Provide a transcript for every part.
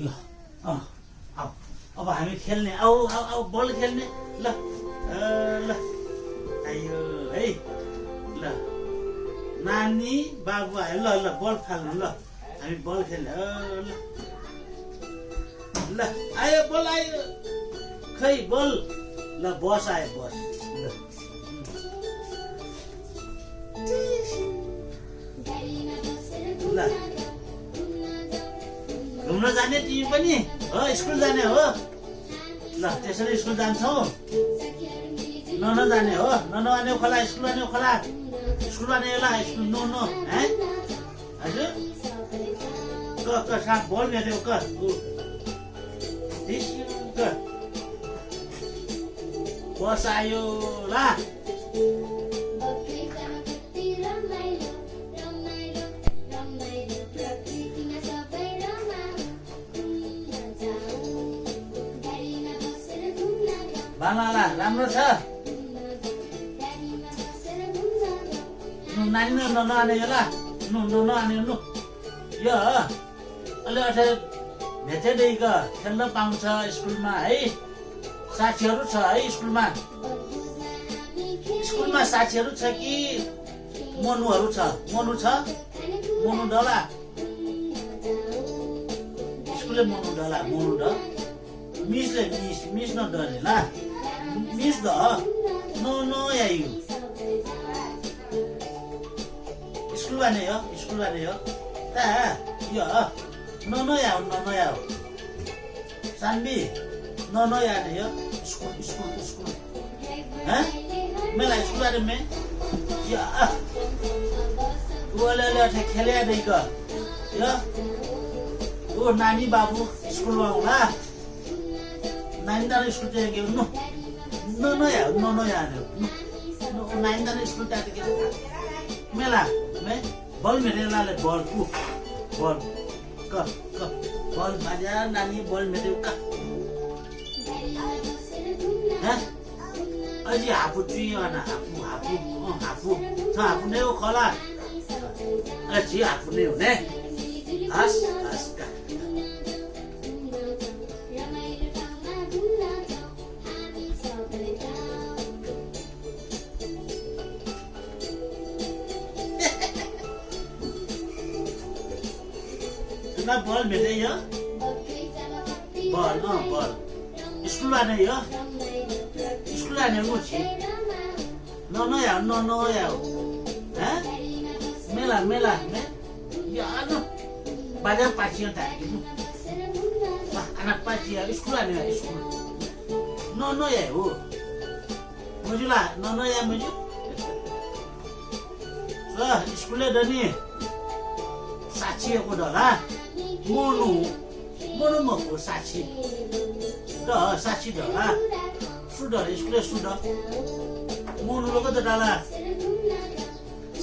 ल अब हामी खेल्ने आऊ बल खेल्ने ल ल आयो है ल नानी बाबु आयो ल बल फाल्नु ल हामी बल खेल्ने ल आयो बल आयो खै बल ल बस आयो बस ल ल घुम्न जाने तिमी पनि हो स्कुल जाने हो ल त्यसरी स्कुल जान्छौ नजाने हो नजाने खोला स्कुल जाने खोला स्कुल जाने होला स्कुल नो है हजुर क साथ बल भेट्यो क बस आयो ला बालाला राम्रो छ नानी नआने होला नआने यो अलि अठे भेटेदेखि खेल्न पाउँछ स्कुलमा है साथीहरू छ है स्कुलमा साथीहरू छ कि मनुहरू छ मनु डला स्कुलले मनु डला मनु ड मिसले मिस न डले ला मिस द नो आयो स्कुल जाने हो ता यो नो आऊ सानबी नो आने हो स्कुल हैं मेला स्कुल जाने में या वो ले खेले नहीं का या वो नानी बाबू स्कुल में होला नानी दाना स्कुल जाके नो आने नानी दाना स्कुल जाके मेला में बल मेरे लाले बल बल क बल बाजा नानी बल मेरे का हैं अजी हापु चुइना हापु नै हो खोला अझी हापु नै हुने हस् का बल भेटे यो बल स्कुल आने यो स्कुल आने मुझे नो याओ हैं मेला में यानो बाजार पाचिया था anak paciya स्कुल आने स्कुल नो याओ मुझे ला नो या मुझे स्कुल दनी साक्षीको डला मोनु मको साक्षी डला सुडर स्कुल सुड मोनु लोको त डला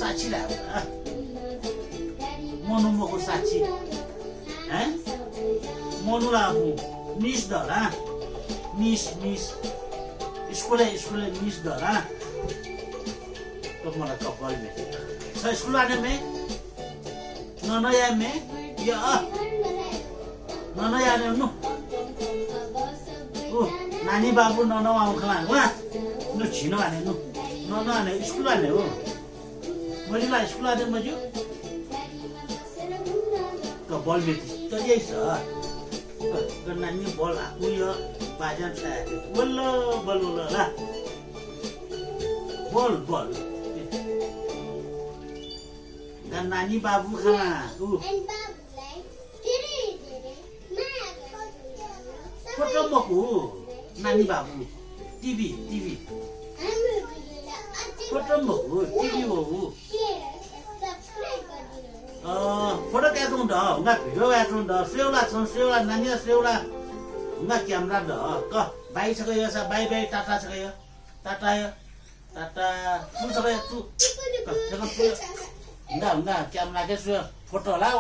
साक्षी ला मोनु मको साक्षी हैं मोनु ला मिस डला मिस स्कुल मिस डला तो मलाई कपाल भेटे स्कुल आने में नया में या नया ने नानी बाबू आऊ खला छिनो आने आने स्कुल आने हो मजुला स्कुल आने मजु बल बेटी त यही छ नानी बल आफू यो बाजार बल्ल ला बल नानी बाबू खाना फोटो मको नानी बाबू टिभी फोटो मको टिभी हो फोटो क्याट्नु द हुँगा भिडियो क्याट्नु द सेउला नानी सेउला हुँगा क्यामेरा द क बाई छ यो छ बाई टाटा छ यो टाटा तू छ तू हुँगा क्यामेरा के फोटो ला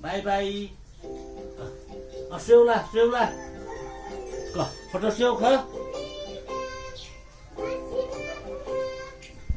बाई सेउला क फोटो सेउ ख